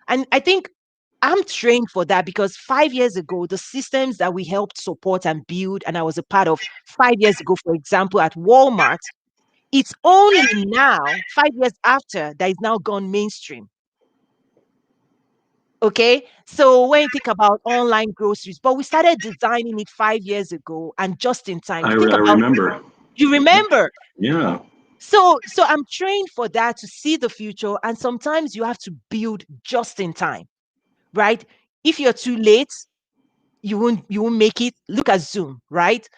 And I think I'm trained for that, because 5 years ago, the systems that we helped support and build, and I was a part of 5 years ago, for example, at Walmart, it's only now, 5 years after, that it's now gone mainstream. Okay. So when you think about online groceries, but we started designing it 5 years ago and just in time.
I
You think about,
remember.
you remember.
Yeah.
So I'm trained for that, to see the future. And sometimes you have to build just in time, right? If you're too late, you won't make it. Look at Zoom, right?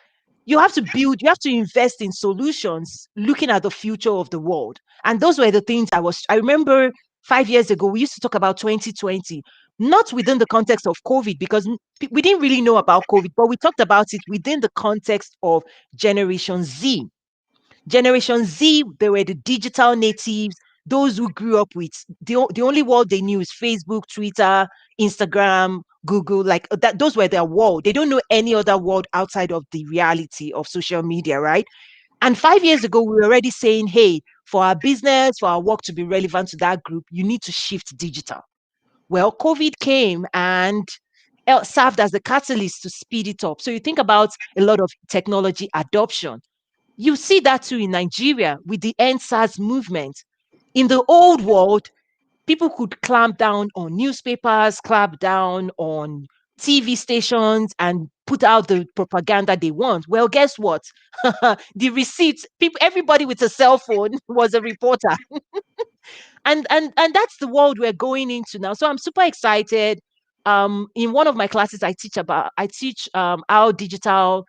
You have to invest in solutions looking at the future of the world. And those were the things I remember 5 years ago, we used to talk about 2020, not within the context of COVID, because we didn't really know about COVID, but we talked about it within the context of Generation Z. Generation Z, they were the digital natives, those who grew up with the only world they knew is Facebook, Twitter, Instagram, Google, like that. Those were their world. They don't know any other world outside of the reality of social media, right? And 5 years ago, we were already saying, hey, for our business, for our work to be relevant to that group, you need to shift digital. Well, COVID came and served as the catalyst to speed it up. So you think about a lot of technology adoption. You see that too in Nigeria with the End SARS movement. In the old world, people could clamp down on newspapers, clamp down on TV stations, and put out the propaganda they want. Well, guess what? The receipts, people, everybody with a cell phone was a reporter. And that's the world we're going into now. So I'm super excited. In one of my classes, I teach how digital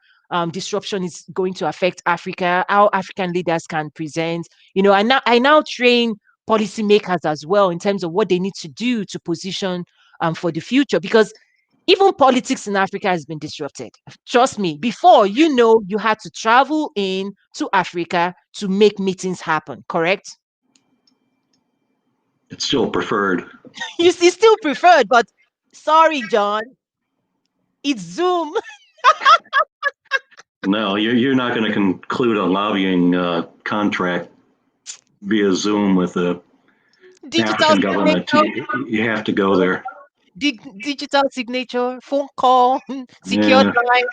disruption is going to affect Africa, how African leaders can present. I now train policymakers as well in terms of what they need to do to position for the future, because even politics in Africa has been disrupted. Trust me, before, you had to travel in to Africa to make meetings happen, correct?
It's still preferred.
You see, still preferred, but sorry, John, it's Zoom.
No, you're not going to conclude a lobbying contract via Zoom with the
Digital
African government.
signature,
You have to go there.
digital signature, phone call, secured
Yeah,
line.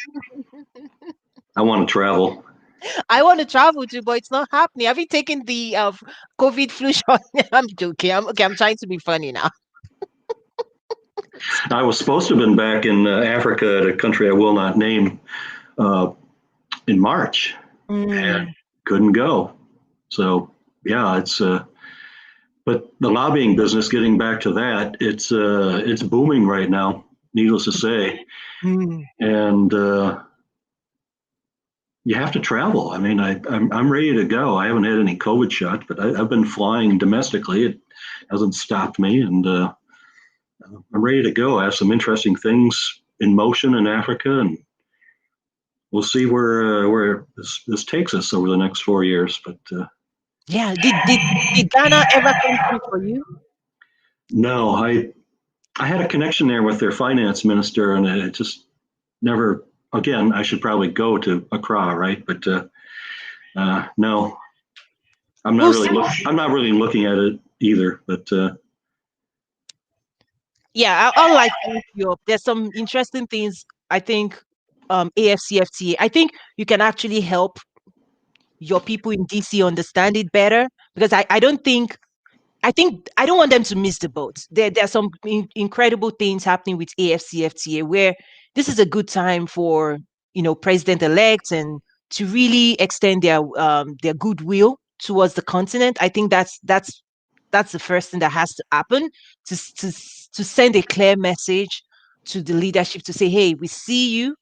I want to travel.
I want to travel too, but it's not happening. Have you taken the COVID flu shot? I'm joking. I'm trying to be funny now.
I was supposed to have been back in Africa, at a country I will not name, uh, in March, and
Mm.
couldn't go. So yeah, it's but the lobbying business. Getting back to that, it's booming right now. Needless to say,
Mm.
and you have to travel. I mean, I'm ready to go. I haven't had any COVID shots, but I've been flying domestically. It hasn't stopped me, and I'm ready to go. I have some interesting things in motion in Africa, and we'll see where this takes us over the next 4 years. But
Yeah. Did Ghana ever come through for you?
no, I had a connection there with their finance minister, and it just never. Again, I should probably go to Accra, right? But no,
We'll see.
I'm not really looking at it either. But
Yeah, I'll like link you up. There's some interesting things. I think AFCFTA. I think you can actually help your people in DC understand it better, because I think I don't want them to miss the boat. There are some incredible things happening with AFCFTA, where this is a good time for president elects and to really extend their goodwill towards the continent. I think that's the first thing that has to happen, to send a clear message to the leadership to say, hey, we see you,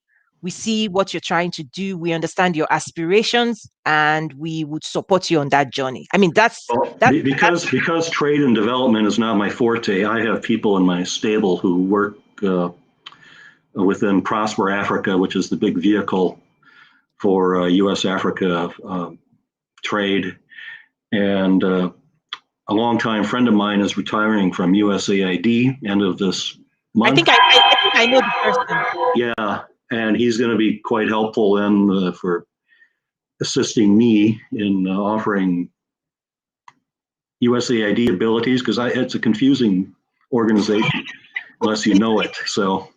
we see what you're trying to do, we understand your aspirations, and we would support you on that journey. I mean,
well,
that's
because trade and development is not my forte, I have people in my stable who work within Prosper Africa, which is the big vehicle for U.S. Africa trade. And a longtime friend of mine is retiring from USAID end of this
I
month.
think I know the person.
Yeah, and he's going to be quite helpful then for assisting me in offering USAID abilities, because it's a confusing organization unless you know it. So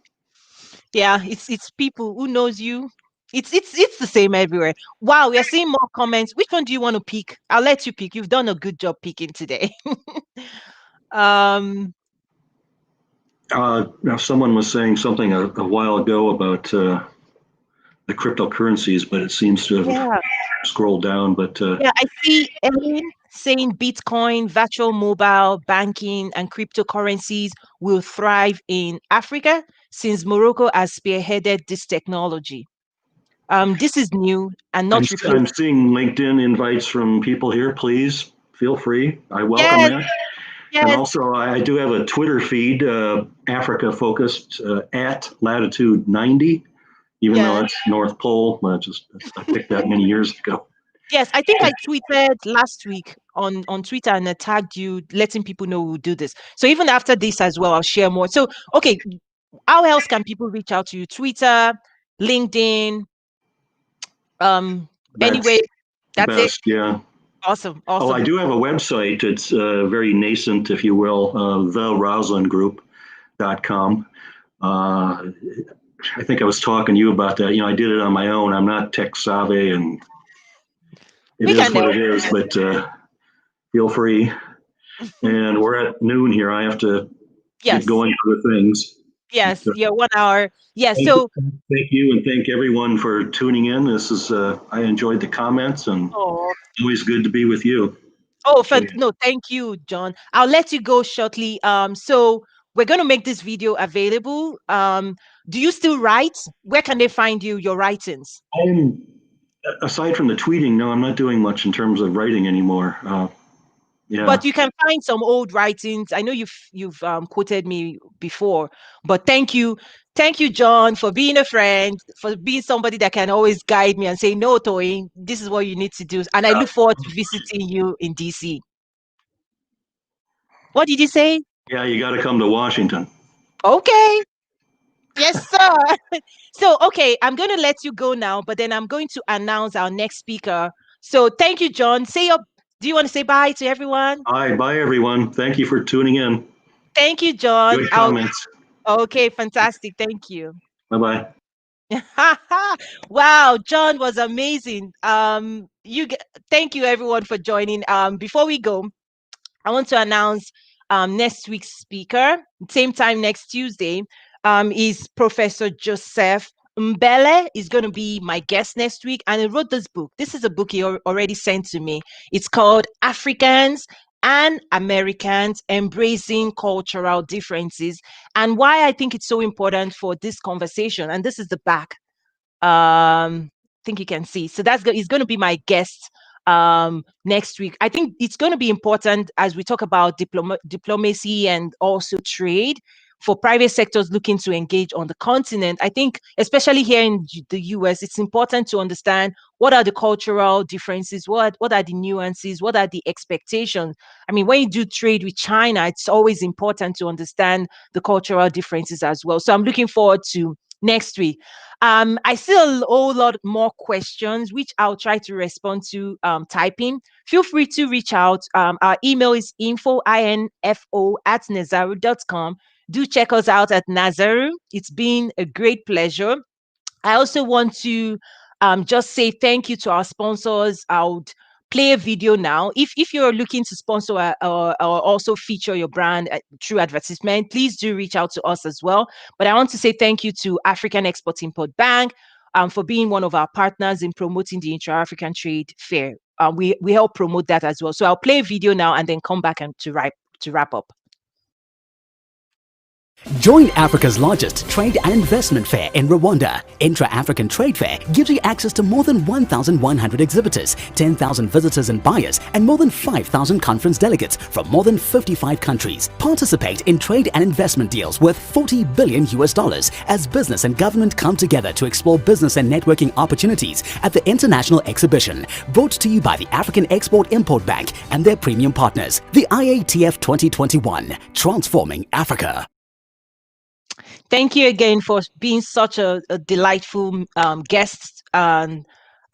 Yeah, it's people who knows you. It's the same everywhere. Wow, we are seeing more comments. Which one do you want to pick? I'll let you pick. You've done a good job picking today. um
now someone was saying something a while ago about the cryptocurrencies, but it seems to have
yeah.
scrolled down. But
Yeah, I see Ellen saying Bitcoin, virtual mobile banking, and cryptocurrencies will thrive in Africa since Morocco has spearheaded this technology. This is new and not
I'm
replaced.
seeing LinkedIn invites from people here. Please feel free. I welcome
Yes,
that. And
yes,
also, I do have a Twitter feed, Africa focused, at latitude 90, even though
yes.
it's North Pole. I picked that many years ago.
Yes, I think I tweeted last week on Twitter and I tagged you, letting people know we'll do this. So even after this as well, I'll share more. So okay, how else can people reach out to you? Twitter, LinkedIn,
That's
anyway,
the
that's it.
best, yeah.
Awesome,
Oh, I
awesome.
do have a website. It's very nascent, if you will, theroslandgroup.com. Uh, I think I was talking to you about that. I did it on my own. I'm not tech savvy, and it
We
is
can
what
help.
it is, but feel free. And we're at noon here. I have to get
Yes,
going for the things.
yes,
But,
yeah, 1 hour. Yeah,
thank,
so
thank you, and thank everyone for tuning in. This is I enjoyed the comments, and
oh,
always good to be with you.
no, thank you, John. I'll let you go shortly. So we're going to make this video available. Do you still write? Where can they find you, your writings?
I'm, aside from the tweeting, no, I'm not doing much in terms of writing anymore. Yeah.
But you can find some old writings. I know you've quoted me before, but thank you, John, for being a friend, for being somebody that can always guide me and say, no, Toy, this is what you need to do. And I look forward to visiting you in DC. What did you say?
Yeah, you got to come to Washington.
Okay. Yes, sir. So, okay, I'm going to let you go now, but then I'm going to announce our next speaker. So, thank you, John. Do you want to say bye to everyone?
Bye, everyone. Thank you for tuning in.
Thank you, John.
Good comments.
Okay, fantastic. Thank you.
Bye-bye.
Wow, John was amazing. Thank you everyone for joining. Before we go, I want to announce next week's speaker. Same time next Tuesday. Is Professor Joseph Mbele is going to be my guest next week, and he wrote this book. This is a book he already sent to me. It's called Africans and Americans Embracing Cultural Differences, and why I think it's so important for this conversation. And this is the back. Think you can see. So he's going to be my guest next week. I think it's going to be important as we talk about diplomacy and also trade for private sectors looking to engage on the continent. I think, especially here in the US, it's important to understand what are the cultural differences, what are the nuances, what are the expectations. I mean, when you do trade with China, it's always important to understand the cultural differences as well. So I'm looking forward to next week. I see a whole lot more questions, which I'll try to respond to typing. Feel free to reach out. Our email is info@nazaru.com. Do check us out at Nazaru. It's been a great pleasure. I also want to just say thank you to our sponsors. I would play a video now. If you're looking to sponsor or also feature your brand through advertisement, please do reach out to us as well. But I want to say thank you to African Export Import Bank for being one of our partners in promoting the Intra-African Trade Fair. We help promote that as well. So I'll play a video now and then come back and to wrap up.
Join Africa's largest trade and investment fair in Rwanda. Intra-African Trade Fair gives you access to more than 1,100 exhibitors, 10,000 visitors and buyers, and more than 5,000 conference delegates from more than 55 countries. Participate in trade and investment deals worth $40 billion as business and government come together to explore business and networking opportunities at the International Exhibition. Brought to you by the African Export Import Bank and their premium partners. The IATF 2021, Transforming Africa.
Thank you again for being such a delightful guest and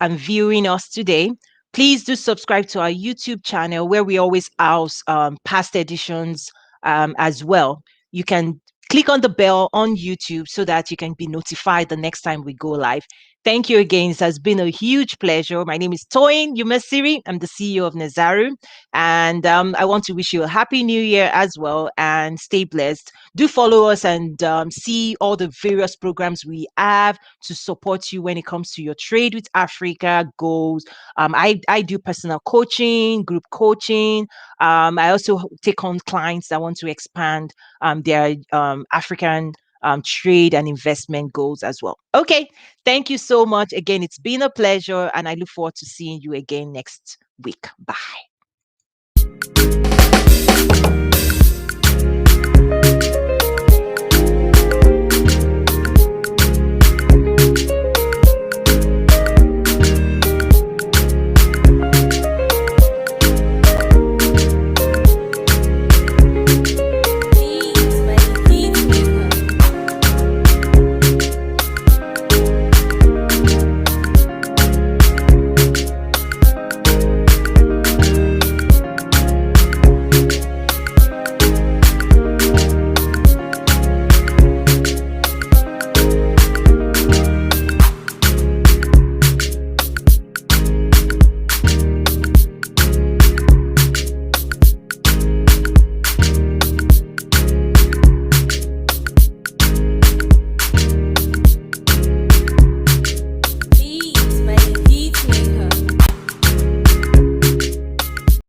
viewing us today. Please do subscribe to our YouTube channel where we always house past editions as well. You can click on the bell on YouTube so that you can be notified the next time we go live. Thank you again. It has been a huge pleasure. My name is Toyin Umesiri. I'm the CEO of Nazaru. And I want to wish you a happy new year as well and stay blessed. Do follow us and see all the various programs we have to support you when it comes to your trade with Africa goals. I do personal coaching, group coaching. I also take on clients that want to expand their African trade and investment goals as well. Okay, thank you so much. Again, it's been a pleasure, and I look forward to seeing you again next week. Bye.